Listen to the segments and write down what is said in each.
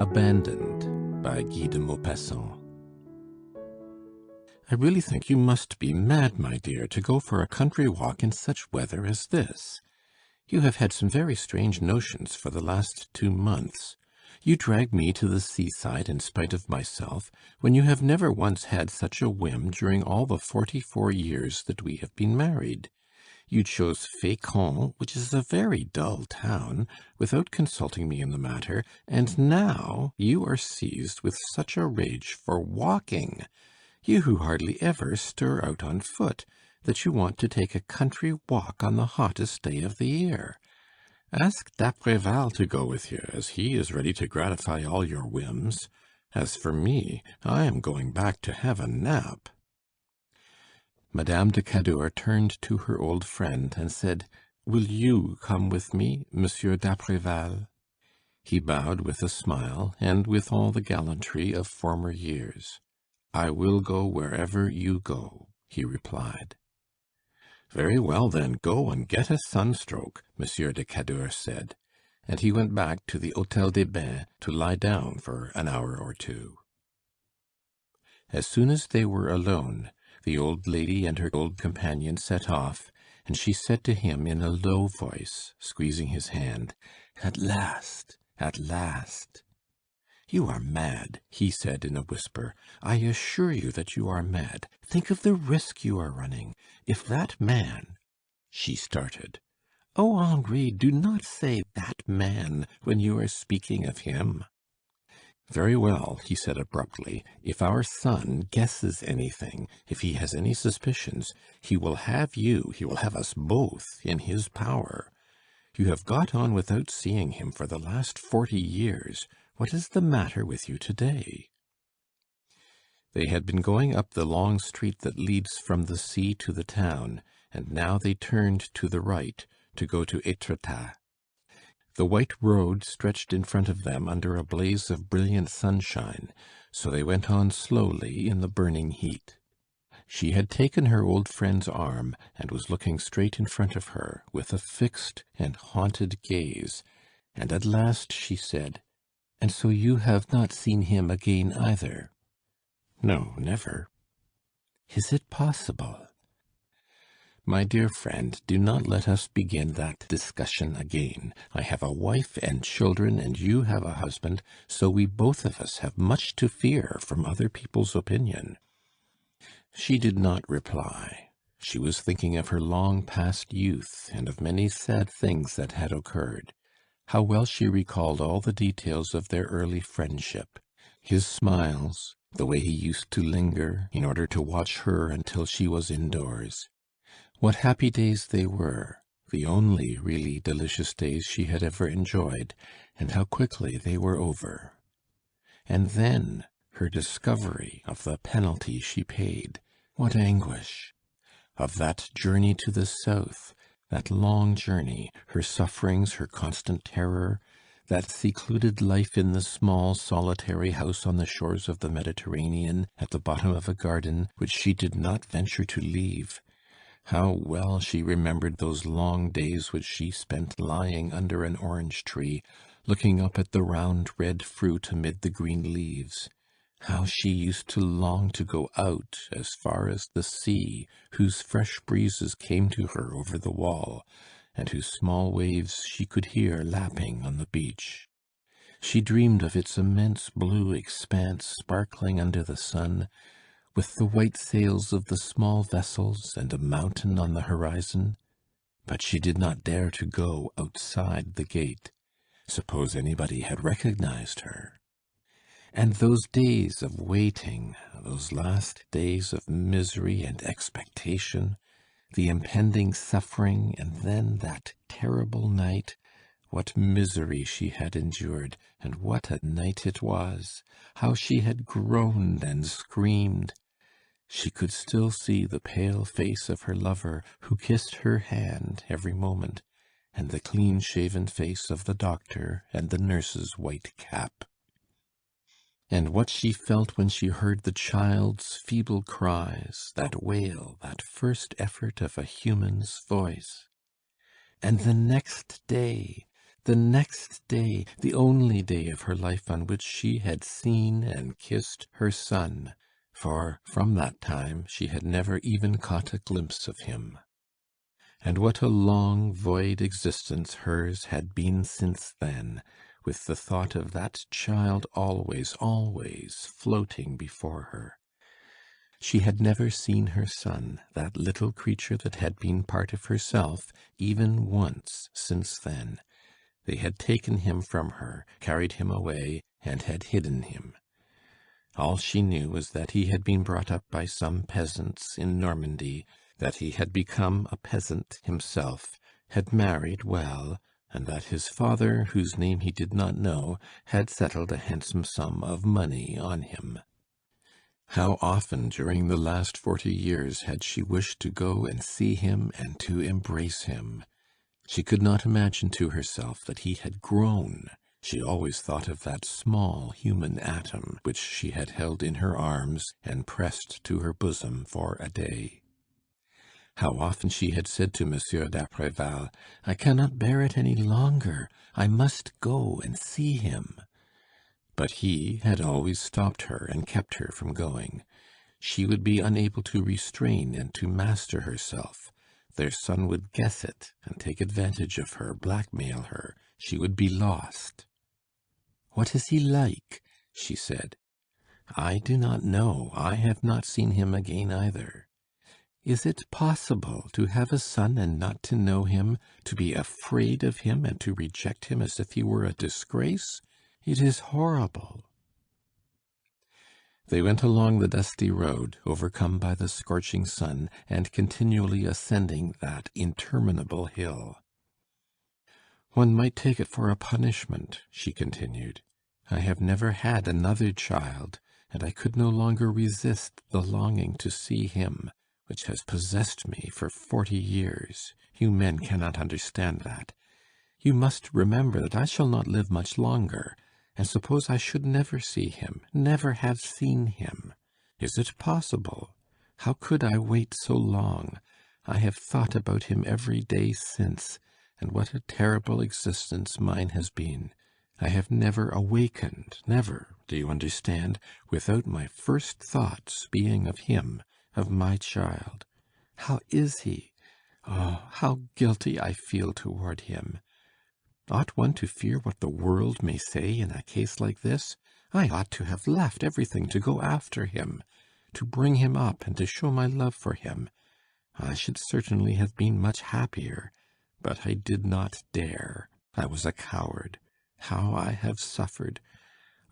Abandoned by Guy de Maupassant. I really think you must be mad, my dear, to go for a country walk in such weather as this. You have had some very strange notions for the last 2 months. You drag me to the seaside in spite of myself, when you have never once had such a whim during all the 44 years that we have been married. You chose Fécamp, which is a very dull town, without consulting me in the matter, and now you are seized with such a rage for walking, you who hardly ever stir out on foot, that you want to take a country walk on the hottest day of the year. Ask d'Apreval to go with you, as he is ready to gratify all your whims. As for me, I am going back to have a nap." Madame de Cadour turned to her old friend and said, "Will you come with me, Monsieur d'Apreval?" He bowed with a smile, and with all the gallantry of former years. "I will go wherever you go," he replied. "Very well, then, go and get a sunstroke," Monsieur de Cadour said, and he went back to the Hôtel des Bains to lie down for an hour or two. As soon as they were alone, the old lady and her old companion set off, and she said to him in a low voice, squeezing his hand, "At last, at last!" "You are mad," he said in a whisper. "I assure you that you are mad. Think of the risk you are running. If that man—" She started. "Oh, Henri, do not say 'that man' when you are speaking of him." "Very well," he said abruptly. "If our son guesses anything, if he has any suspicions, he will have you, he will have us both in his power. You have got on without seeing him for the last 40 years. What is the matter with you today?" They had been going up the long street that leads from the sea to the town, and now they turned to the right, to go to Étretat. The white road stretched in front of them under a blaze of brilliant sunshine, so they went on slowly in the burning heat. She had taken her old friend's arm, and was looking straight in front of her, with a fixed and haunted gaze, and at last she said, "And so you have not seen him again either?" "No, never." "Is it possible?" "My dear friend, do not let us begin that discussion again. I have a wife and children, and you have a husband, so we both of us have much to fear from other people's opinion." She did not reply. She was thinking of her long past youth, and of many sad things that had occurred. How well she recalled all the details of their early friendship. His smiles, the way he used to linger in order to watch her until she was indoors. What happy days they were, the only really delicious days she had ever enjoyed, and how quickly they were over. And then her discovery of the penalty she paid. What anguish! Of that journey to the south, that long journey, her sufferings, her constant terror, that secluded life in the small, solitary house on the shores of the Mediterranean, at the bottom of a garden, which she did not venture to leave. How well she remembered those long days which she spent lying under an orange tree, looking up at the round red fruit amid the green leaves. How she used to long to go out as far as the sea, whose fresh breezes came to her over the wall, and whose small waves she could hear lapping on the beach. She dreamed of its immense blue expanse sparkling under the sun, with the white sails of the small vessels and a mountain on the horizon. But she did not dare to go outside the gate. Suppose anybody had recognized her? And those days of waiting, those last days of misery and expectation, the impending suffering, and then that terrible night, what misery she had endured, and what a night it was! How she had groaned and screamed! She could still see the pale face of her lover, who kissed her hand every moment, and the clean-shaven face of the doctor and the nurse's white cap. And what she felt when she heard the child's feeble cries, that wail, that first effort of a human's voice. And the next day, The next day, the only day of her life on which she had seen and kissed her son, for from that time she had never even caught a glimpse of him. And what a long, void existence hers had been since then, with the thought of that child always, always floating before her. She had never seen her son, that little creature that had been part of herself, even once since then. They had taken him from her, carried him away, and had hidden him. All she knew was that he had been brought up by some peasants in Normandy, that he had become a peasant himself, had married well, and that his father, whose name he did not know, had settled a handsome sum of money on him. How often during the last 40 years had she wished to go and see him and to embrace him! She could not imagine to herself that he had grown. She always thought of that small human atom which she had held in her arms and pressed to her bosom for a day. How often she had said to Monsieur d'Apreval, "I cannot bear it any longer. I must go and see him." But he had always stopped her and kept her from going. She would be unable to restrain and to master herself. Their son would guess it and take advantage of her, blackmail her. She would be lost. "What is he like?" she said. "I do not know. I have not seen him again either." Is it possible to have a son and not to know him, to be afraid of him and to reject him as if he were a disgrace? It is horrible. They went along the dusty road, overcome by the scorching sun, and continually ascending that interminable hill. "One might take it for a punishment," she continued. "I have never had another child, and I could no longer resist the longing to see him, which has possessed me for 40 years. You men cannot understand that. You must remember that I shall not live much longer. And suppose I should never see him, never have seen him. Is it possible? How could I wait so long? I have thought about him every day since, and what a terrible existence mine has been. I have never awakened, never, do you understand, without my first thoughts being of him, of my child. How is he? Oh, how guilty I feel toward him! Ought one to fear what the world may say in a case like this? I ought to have left everything to go after him, to bring him up and to show my love for him. I should certainly have been much happier, but I did not dare. I was a coward. How I have suffered!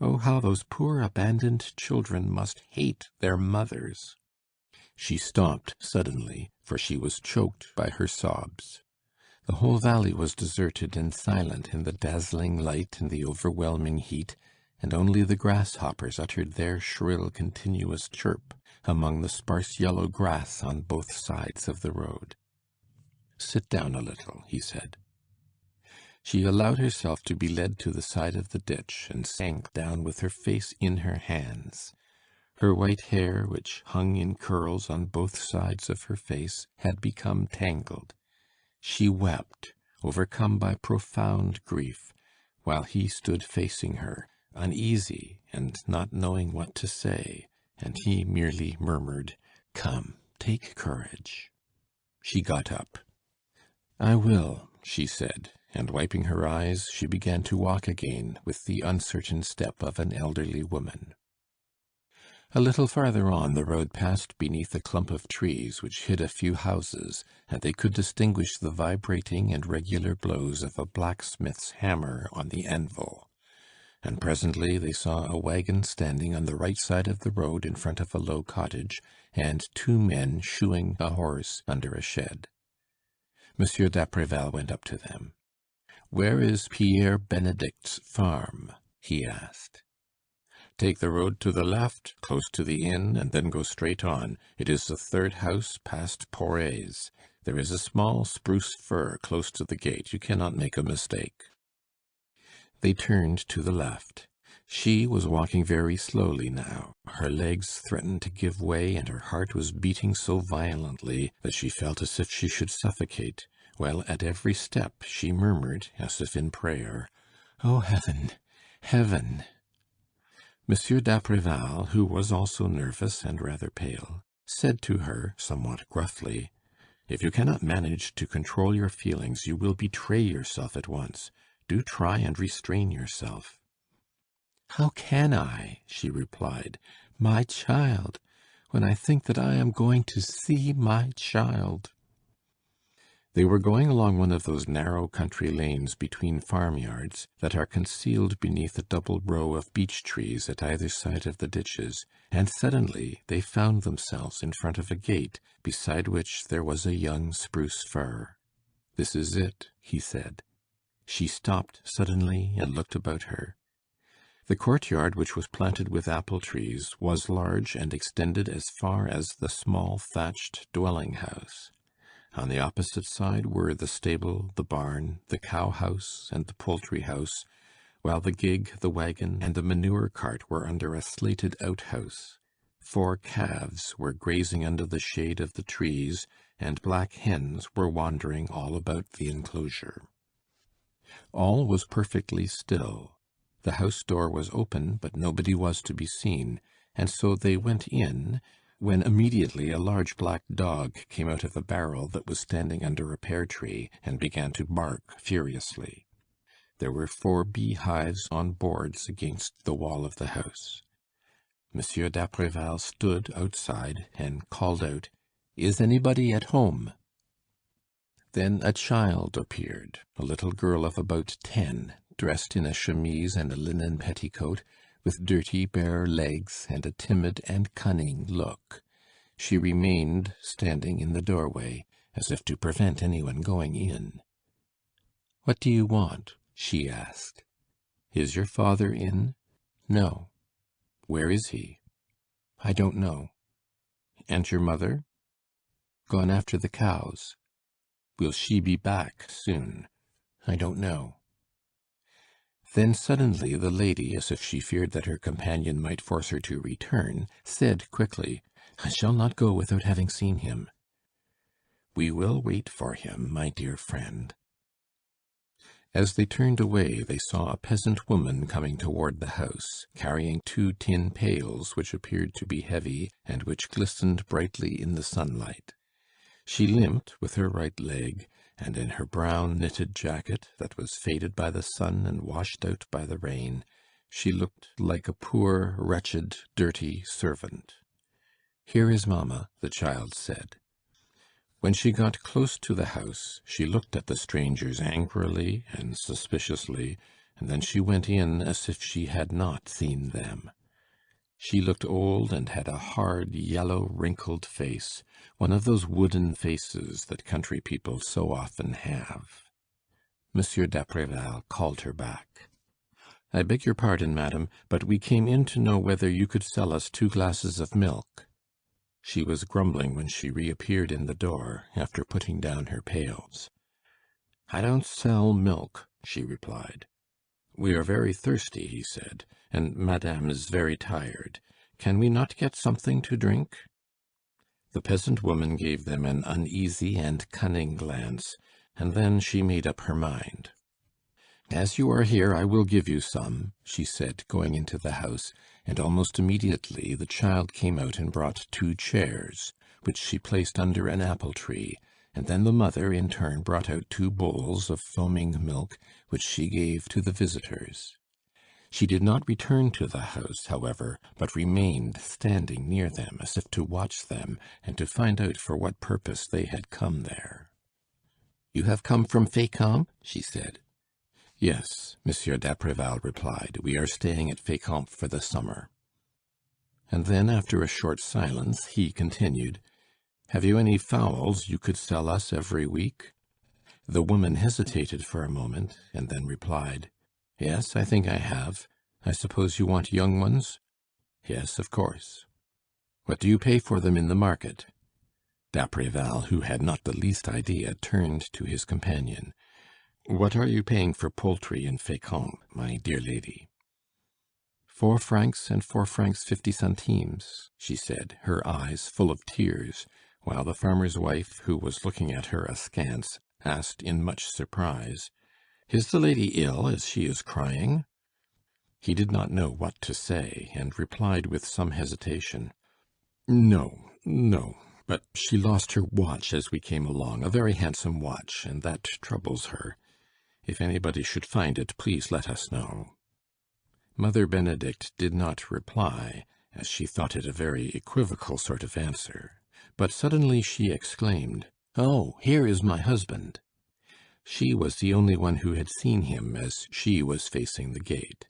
Oh, how those poor abandoned children must hate their mothers!" She stopped suddenly, for she was choked by her sobs. The whole valley was deserted and silent in the dazzling light and the overwhelming heat, and only the grasshoppers uttered their shrill, continuous chirp among the sparse yellow grass on both sides of the road. "Sit down a little," he said. She allowed herself to be led to the side of the ditch, and sank down with her face in her hands. Her white hair, which hung in curls on both sides of her face, had become tangled. She wept, overcome by profound grief, while he stood facing her, uneasy and not knowing what to say, and he merely murmured, "Come, take courage." She got up. "I will," she said, and wiping her eyes, she began to walk again with the uncertain step of an elderly woman. A little farther on, the road passed beneath a clump of trees which hid a few houses, and they could distinguish the vibrating and regular blows of a blacksmith's hammer on the anvil. And presently they saw a wagon standing on the right side of the road in front of a low cottage, and 2 men shoeing a horse under a shed. Monsieur d'Apreval went up to them. "Where is Pierre Benedict's farm?" he asked. "Take the road to the left, close to the inn, and then go straight on. It is the 3rd house past Poret's. There is a small spruce fir close to the gate. You cannot make a mistake." They turned to the left. She was walking very slowly now. Her legs threatened to give way, and her heart was beating so violently that she felt as if she should suffocate. while at every step she murmured, as if in prayer, "Oh, heaven, heaven!" Monsieur d'Apreval, who was also nervous and rather pale, said to her, somewhat gruffly, "If you cannot manage to control your feelings, you will betray yourself at once. Do try and restrain yourself." "How can I?" she replied. "My child! When I think that I am going to see my child!" They were going along one of those narrow country lanes between farmyards that are concealed beneath a double row of beech trees at either side of the ditches, and suddenly they found themselves in front of a gate beside which there was a young spruce fir. "This is it," he said. She stopped suddenly and looked about her. The courtyard, which was planted with apple trees, was large and extended as far as the small thatched dwelling house. On the opposite side were the stable, the barn, the cow house, and the poultry house, while the gig, the wagon, and the manure cart were under a slated outhouse. 4 calves were grazing under the shade of the trees, and black hens were wandering all about the enclosure. All was perfectly still. The house door was open, but nobody was to be seen, and so they went in, when immediately a large black dog came out of a barrel that was standing under a pear tree, and began to bark furiously. There were 4 beehives on boards against the wall of the house. Monsieur d'Apreval stood outside and called out, "Is anybody at home?" Then a child appeared, a little girl of about 10, dressed in a chemise and a linen petticoat, with dirty bare legs and a timid and cunning look. She remained standing in the doorway, as if to prevent anyone going in. "What do you want?" she asked. "Is your father in?" "No." "Where is he?" "I don't know." "And your mother?" "Gone after the cows." "Will she be back soon?" "I don't know." Then suddenly the lady, as if she feared that her companion might force her to return, said quickly, "I shall not go without having seen him." "We will wait for him, my dear friend." As they turned away, they saw a peasant woman coming toward the house, carrying 2 tin pails, which appeared to be heavy, and which glistened brightly in the sunlight. She limped with her right leg, and in her brown knitted jacket, that was faded by the sun and washed out by the rain, she looked like a poor, wretched, dirty servant. "Here is mamma," the child said. When she got close to the house, she looked at the strangers angrily and suspiciously, and then she went in as if she had not seen them. She looked old and had a hard, yellow, wrinkled face, one of those wooden faces that country people so often have. Monsieur d'Apreval called her back. "I beg your pardon, madam, but we came in to know whether you could sell us 2 glasses of milk." She was grumbling when she reappeared in the door, after putting down her pails. "I don't sell milk," she replied. "We are very thirsty," he said, "and madame is very tired. Can we not get something to drink?" The peasant woman gave them an uneasy and cunning glance, and then she made up her mind. "As you are here, I will give you some," she said, going into the house, and almost immediately the child came out and brought 2 chairs, which she placed under an apple tree, and then the mother in turn brought out 2 bowls of foaming milk, which she gave to the visitors. She did not return to the house, however, but remained standing near them, as if to watch them, and to find out for what purpose they had come there. "You have come from Fécamp?" she said. "Yes," Monsieur d'Apreval replied. "We are staying at Fécamp for the summer." And then, after a short silence, he continued, "Have you any fowls you could sell us every week?" The woman hesitated for a moment, and then replied, "Yes, I think I have. I suppose you want young ones?" "Yes, of course." "What do you pay for them in the market?" D'Apreval, who had not the least idea, turned to his companion. "What are you paying for poultry in Fécamp, my dear lady?" 4 francs and 4 francs 50 centimes, she said, her eyes full of tears, while the farmer's wife, who was looking at her askance, asked in much surprise. "Is the lady ill, as she is crying?" He did not know what to say, and replied with some hesitation, "No, no, but she lost her watch as we came along, a very handsome watch, and that troubles her. If anybody should find it, please let us know." Mother Benedict did not reply, as she thought it a very equivocal sort of answer. But suddenly she exclaimed, "Oh, here is my husband!" She was the only one who had seen him, as she was facing the gate.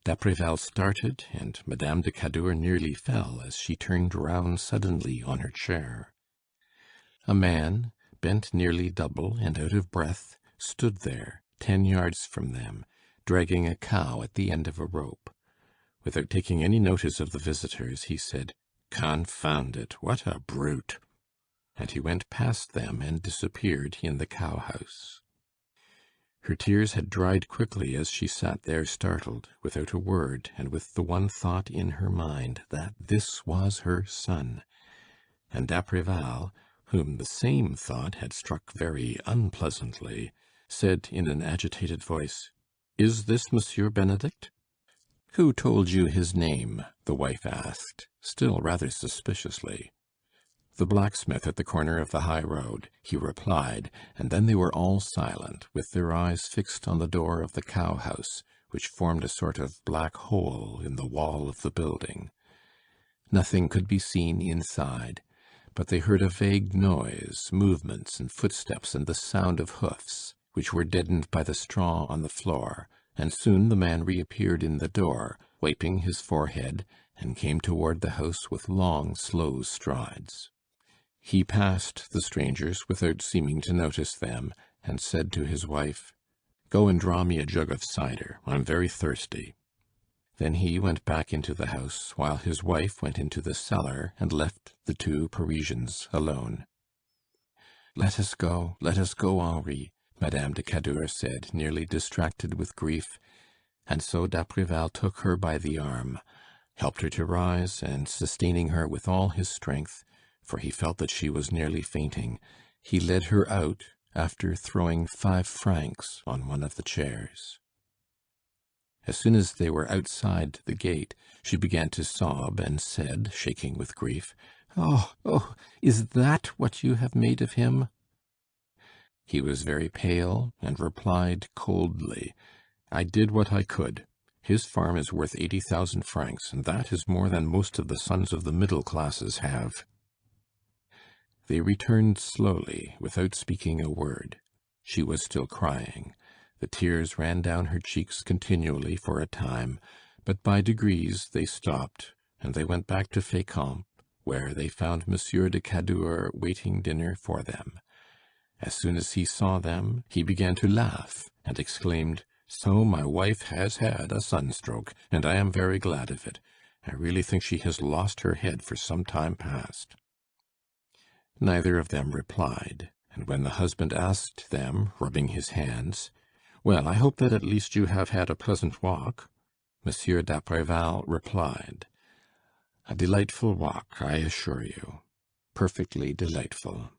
D'Apreval started, and Madame de Cadour nearly fell as she turned round suddenly on her chair. A man, bent nearly double and out of breath, stood there, 10 yards from them, dragging a cow at the end of a rope. Without taking any notice of the visitors, he said, "Confound it, what a brute!" And he went past them and disappeared in the cow-house. Her tears had dried quickly as she sat there startled, without a word, and with the one thought in her mind, that this was her son. And d'Apreval, whom the same thought had struck very unpleasantly, said in an agitated voice, "Is this Monsieur Benedict?" "Who told you his name?" the wife asked, still rather suspiciously. "The blacksmith at the corner of the high road," he replied, and then they were all silent, with their eyes fixed on the door of the cow-house, which formed a sort of black hole in the wall of the building. Nothing could be seen inside, but they heard a vague noise, movements and footsteps, and the sound of hoofs, which were deadened by the straw on the floor, and soon the man reappeared in the door, wiping his forehead, and came toward the house with long, slow strides. He passed the strangers without seeming to notice them, and said to his wife, "Go and draw me a jug of cider. I'm very thirsty." Then he went back into the house, while his wife went into the cellar and left the two Parisians alone. Let us go, Henri," Madame de Cadour said, nearly distracted with grief, and so d'Apreval took her by the arm, helped her to rise, and sustaining her with all his strength, for he felt that she was nearly fainting, he led her out, after throwing 5 francs on one of the chairs. As soon as they were outside the gate, she began to sob, and said, shaking with grief, "Oh, oh, is that what you have made of him?" He was very pale, and replied coldly, "I did what I could. His farm is worth 80,000 francs, and that is more than most of the sons of the middle classes have." They returned slowly, without speaking a word. She was still crying. The tears ran down her cheeks continually for a time, but by degrees they stopped, and they went back to Fécamp, where they found Monsieur de Cadour waiting dinner for them. As soon as he saw them, he began to laugh, and exclaimed, "So my wife has had a sunstroke, and I am very glad of it. I really think she has lost her head for some time past." Neither of them replied, and when the husband asked them, rubbing his hands, "Well, I hope that at least you have had a pleasant walk," Monsieur d'Apreval replied, "A delightful walk, I assure you. Perfectly delightful."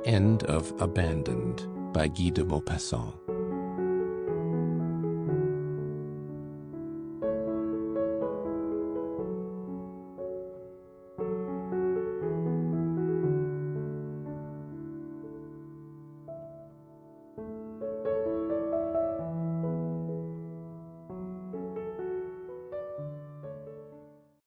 End of Abandoned by Guy de Maupassant.